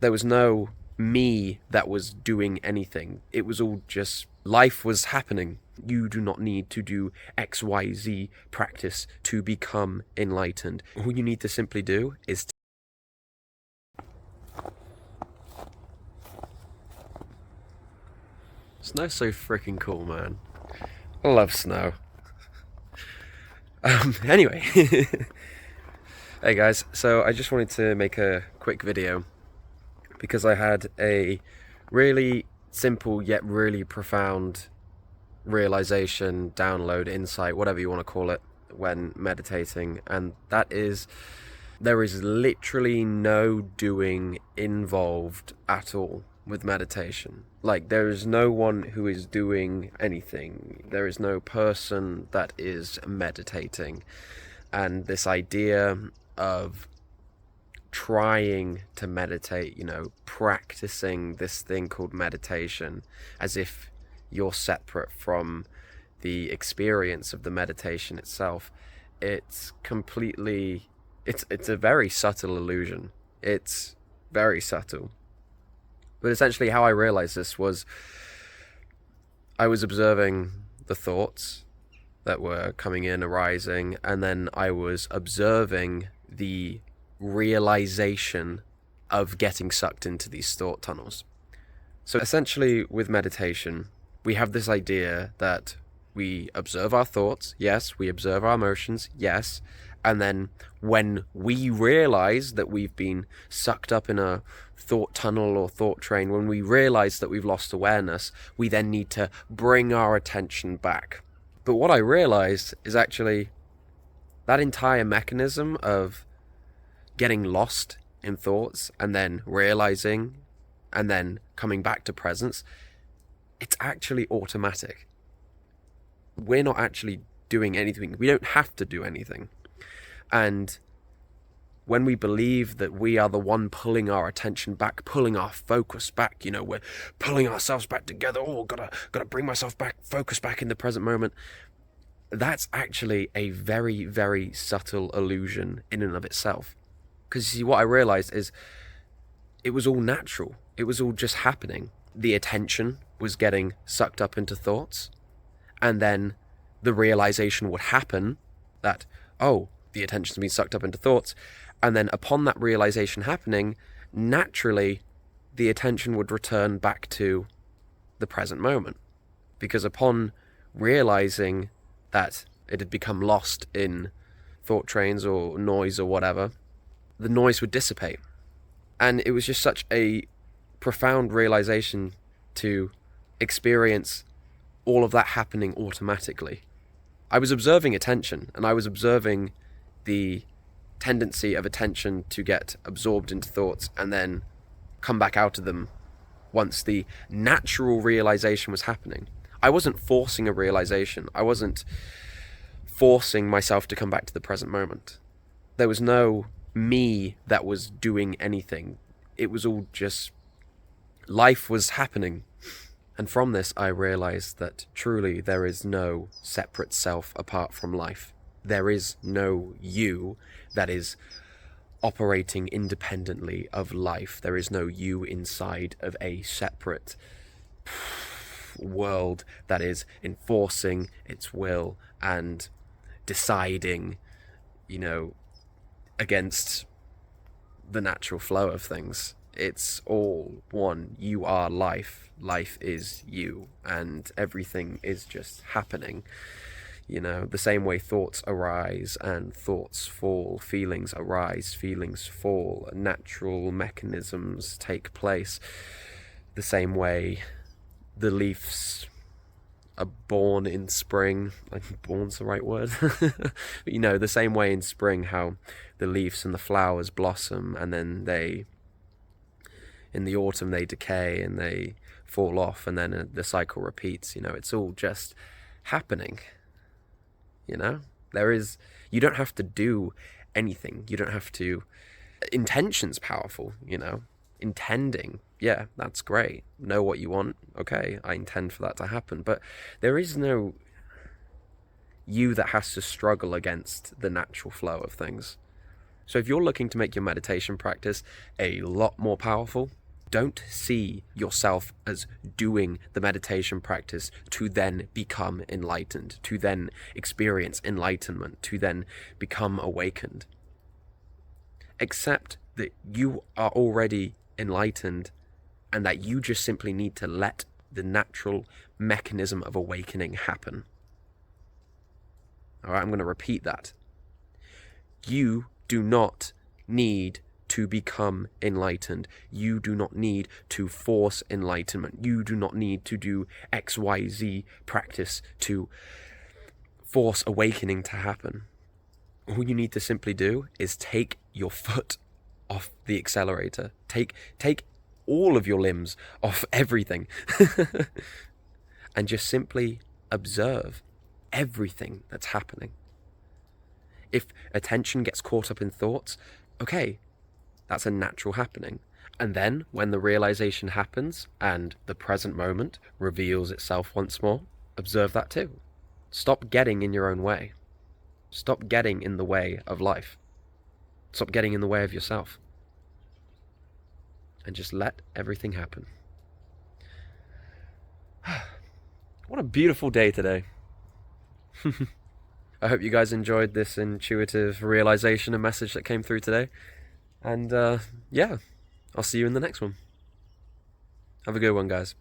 There was no me that was doing anything. It was all just life was happening. You do not need to do XYZ practice to become enlightened. All you need to simply do is snow's so freaking cool, man. I love snow. Anyway. Hey guys, so I just wanted to make a quick video because I had a really simple yet really profound realization, download, insight, whatever you want to call it, when meditating, and that is there is literally no doing involved at all with meditation. Like, there is no one who is doing anything. There is no person that is meditating. And this idea of trying to meditate, practicing this thing called meditation as if you're separate from the experience of the meditation itself, it's a very subtle illusion. It's very subtle. But essentially how I realized this was I was observing the thoughts that were coming in, arising, and then I was observing the realization of getting sucked into these thought tunnels. So essentially with meditation, we have this idea that we observe our thoughts, yes, we observe our emotions, yes, and then when we realize that we've been sucked up in a thought tunnel or thought train, when we realize that we've lost awareness, we then need to bring our attention back. But what I realized is actually that entire mechanism of getting lost in thoughts and then realizing and then coming back to presence, it's actually automatic. We're not actually doing anything. We don't have to do anything. And when we believe that we are the one pulling our attention back, pulling our focus back, we're pulling ourselves back together. Oh, gotta bring myself back, focus back in the present moment. That's actually a very, very subtle illusion in and of itself. Because see, what I realized is it was all natural. It was all just happening. The attention was getting sucked up into thoughts. And then the realization would happen that, oh, the attention's been sucked up into thoughts. And then upon that realization happening, naturally, the attention would return back to the present moment. Because upon realizing that it had become lost in thought trains or noise or whatever, the noise would dissipate. And it was just such a profound realization to experience all of that happening automatically. I was observing attention, and I was observing the tendency of attention to get absorbed into thoughts and then come back out of them once the natural realization was happening. I wasn't forcing a realization. I wasn't forcing myself to come back to the present moment. There was no me that was doing anything. It was all just life was happening. And from this, I realized that truly there is no separate self apart from life. There is no you that is operating independently of life. There is no you inside of a separate world that is enforcing its will and deciding, against the natural flow of things. It's all one. You are life. Life is you. And everything is just happening. The same way thoughts arise and thoughts fall, feelings arise, feelings fall, natural mechanisms take place. The same way the leaves are born in spring. I think born's the right word. The same way in spring how the leaves and the flowers blossom and then in the autumn they decay and they fall off and then the cycle repeats. It's all just happening. You don't have to do anything. You don't have to. Intention's powerful, intending. Yeah, that's great. Know what you want. Okay, I intend for that to happen. But there is no you that has to struggle against the natural flow of things. So if you're looking to make your meditation practice a lot more powerful, don't see yourself as doing the meditation practice to then become enlightened, to then experience enlightenment, to then become awakened. Accept that you are already enlightened and that you just simply need to let the natural mechanism of awakening happen. All right, I'm going to repeat that. You do not need to become enlightened. You do not need to force enlightenment. You do not need to do XYZ practice to force awakening to happen. All you need to simply do is take your foot off the accelerator. Take all of your limbs off everything and just simply observe everything that's happening. If attention gets caught up in thoughts, okay, that's a natural happening. And then when the realization happens and the present moment reveals itself once more, observe that too. Stop getting in your own way. Stop getting in the way of life. Stop getting in the way of yourself. And just let everything happen. What a beautiful day today. I hope you guys enjoyed this intuitive realization and message that came through today. And yeah, I'll see you in the next one. Have a good one, guys.